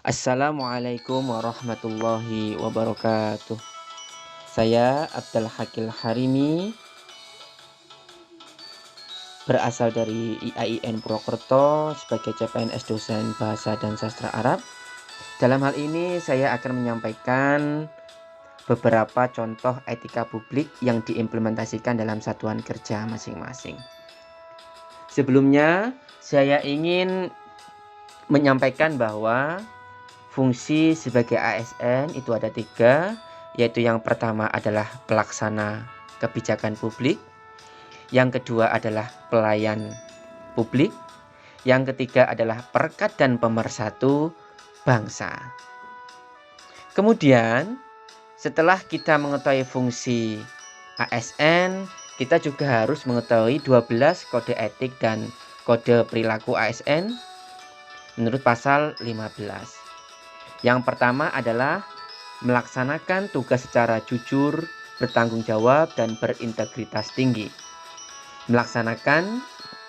Assalamualaikum warahmatullahi wabarakatuh. Saya Abdul Hakil Harimi, berasal dari IAIN Purwokerto sebagai CPNS dosen Bahasa dan Sastra Arab. Dalam hal ini saya akan menyampaikan beberapa contoh etika publik yang diimplementasikan dalam satuan kerja masing-masing. Sebelumnya, saya ingin menyampaikan bahwa fungsi sebagai ASN itu ada 3, yaitu yang pertama adalah pelaksana kebijakan publik, yang kedua adalah pelayan publik, yang ketiga adalah perekat dan pemersatu bangsa. Kemudian, setelah kita mengetahui fungsi ASN, kita juga harus mengetahui 12 kode etik dan kode perilaku ASN menurut pasal 15. Yang pertama adalah melaksanakan tugas secara jujur, bertanggung jawab, dan berintegritas tinggi. Melaksanakan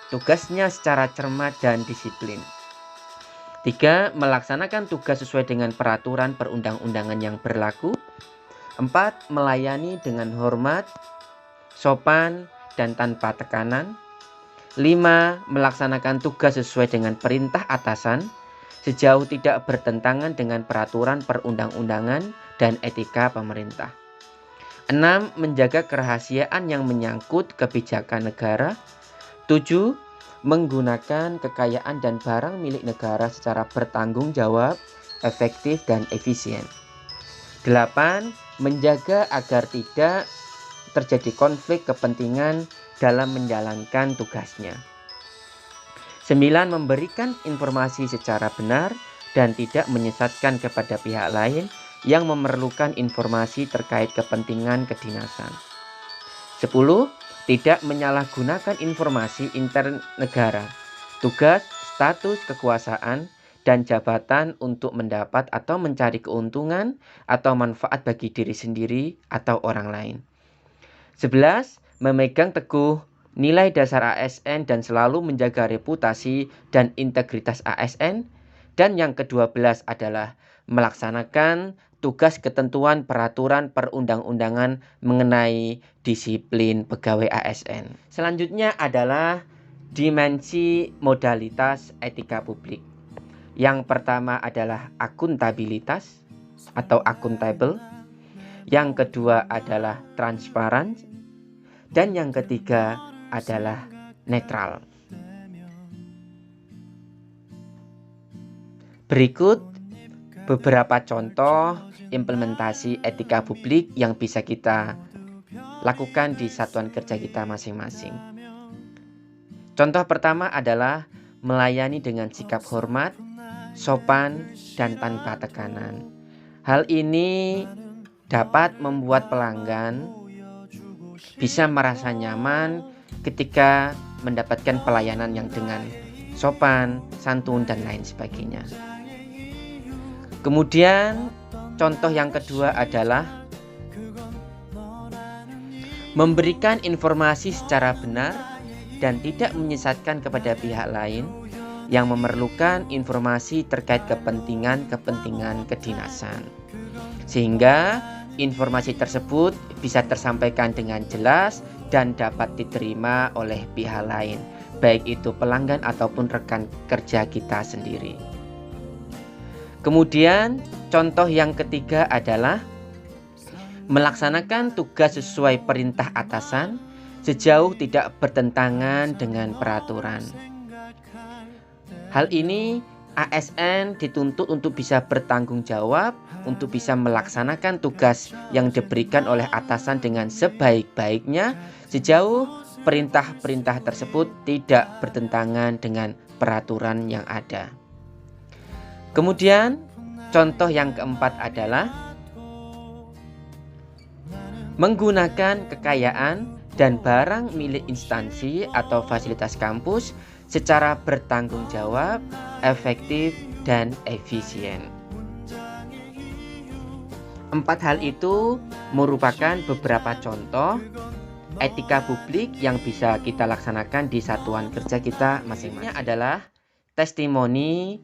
tugasnya secara cermat dan disiplin. 3. Melaksanakan tugas sesuai dengan peraturan perundang-undangan yang berlaku. 4. Melayani dengan hormat, sopan, dan tanpa tekanan. 5. Melaksanakan tugas sesuai dengan perintah atasan, sejauh tidak bertentangan dengan peraturan perundang-undangan dan etika pemerintah. 6. Menjaga kerahasiaan yang menyangkut kebijakan negara. 7. Menggunakan kekayaan dan barang milik negara secara bertanggung jawab, efektif, dan efisien. 8. Menjaga agar tidak terjadi konflik kepentingan dalam menjalankan tugasnya. 9. Memberikan informasi secara benar dan tidak menyesatkan kepada pihak lain yang memerlukan informasi terkait kepentingan kedinasan. 10. Tidak menyalahgunakan informasi intern negara, tugas, status, kekuasaan, dan jabatan untuk mendapat atau mencari keuntungan atau manfaat bagi diri sendiri atau orang lain. 11. Memegang teguh nilai dasar ASN dan selalu menjaga reputasi dan integritas ASN. Dan yang ke-12 adalah melaksanakan tugas ketentuan peraturan perundang-undangan mengenai disiplin pegawai ASN. Selanjutnya adalah dimensi modalitas etika publik. Yang pertama adalah akuntabilitas atau accountable. Yang kedua adalah transparan. Dan yang ketiga adalah netral. Berikut beberapa contoh implementasi etika publik yang bisa kita lakukan di satuan kerja kita masing-masing. Contoh pertama adalah melayani dengan sikap hormat, sopan, dan tanpa tekanan. Hal ini dapat membuat pelanggan bisa merasa nyaman ketika mendapatkan pelayanan yang dengan sopan, santun, dan lain sebagainya. Kemudian contoh yang kedua adalah memberikan informasi secara benar dan tidak menyesatkan kepada pihak lain yang memerlukan informasi terkait kepentingan kedinasan, sehingga informasi tersebut bisa tersampaikan dengan jelas dan dapat diterima oleh pihak lain, baik itu pelanggan ataupun rekan kerja kita sendiri. Kemudian contoh yang ketiga adalah melaksanakan tugas sesuai perintah atasan sejauh tidak bertentangan dengan peraturan. Hal ini ASN dituntut untuk bisa bertanggung jawab, untuk bisa melaksanakan tugas yang diberikan oleh atasan dengan sebaik-baiknya sejauh perintah-perintah tersebut tidak bertentangan dengan peraturan yang ada. Kemudian contoh yang keempat adalah menggunakan kekayaan dan barang milik instansi atau fasilitas kampus secara bertanggung jawab, efektif, dan efisien. 4 hal itu merupakan beberapa contoh etika publik yang bisa kita laksanakan di satuan kerja kita masing-masing. Adalah testimoni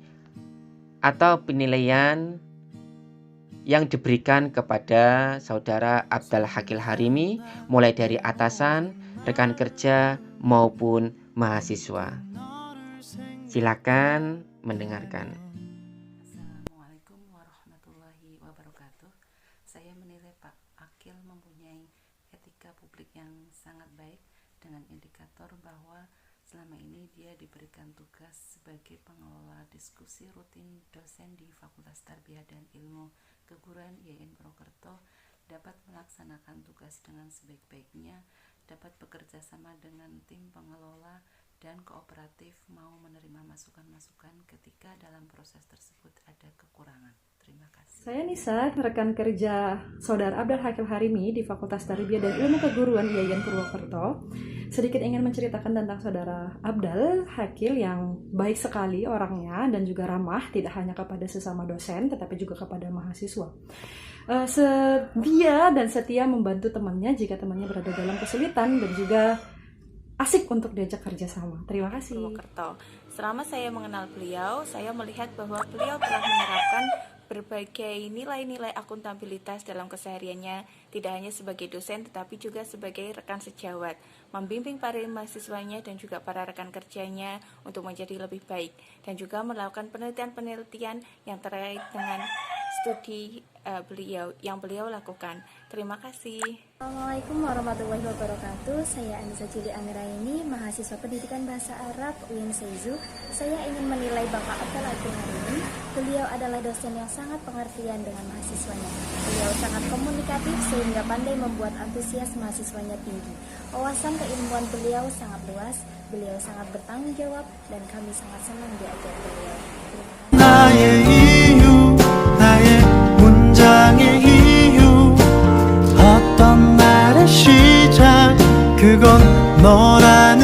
atau penilaian yang diberikan kepada Saudara Abdal Hakil Harimi mulai dari atasan, rekan kerja maupun mahasiswa. Silakan mendengarkan. Assalamualaikum warahmatullahi wabarakatuh. Saya menilai Pak Akil mempunyai etika publik yang sangat baik dengan indikator bahwa selama ini dia diberikan tugas sebagai pengelola diskusi rutin dosen di Fakultas Tarbiyah dan Ilmu Keguruan IAIN Purwokerto, dapat melaksanakan tugas dengan sebaik-baiknya, dapat bekerja sama dengan tim pengelola dan kooperatif, mau menerima masukan-masukan ketika dalam proses tersebut ada kekurangan. Terima kasih. Saya Nisa, rekan kerja Saudara Abdal Hakil Harimi di Fakultas Tarbiyah dan Ilmu Keguruan IAIN Purwokerto. Sedikit ingin menceritakan tentang Saudara Abdal Hakil yang baik sekali orangnya dan juga ramah, tidak hanya kepada sesama dosen tetapi juga kepada mahasiswa. Sedia dan setia membantu temannya jika temannya berada dalam kesulitan dan juga asik untuk diajak kerjasama. Terima kasih. Purwokerto. Selama saya mengenal beliau, saya melihat bahwa beliau telah menerapkan berbagai nilai-nilai akuntabilitas dalam kesehariannya, tidak hanya sebagai dosen tetapi juga sebagai rekan sejawat, membimbing para mahasiswanya dan juga para rekan kerjanya untuk menjadi lebih baik, dan juga melakukan penelitian-penelitian yang terkait dengan studi yang beliau lakukan. Terima kasih. Assalamualaikum warahmatullahi wabarakatuh. Saya Anissa Cili Amiraini, mahasiswa Pendidikan Bahasa Arab UIN Seizu. Saya ingin menilai Bapak Abdal Hakil Harimi. Beliau adalah dosen yang sangat pengertian dengan mahasiswanya. Beliau sangat komunikatif sehingga pandai membuat antusias mahasiswanya tinggi. Wawasan keilmuan beliau sangat luas. Beliau sangat bertanggung jawab dan kami sangat senang diajar beliau. 나의 이유, 나의 문장의 이유, 어떤 말의 시작, 그건 너란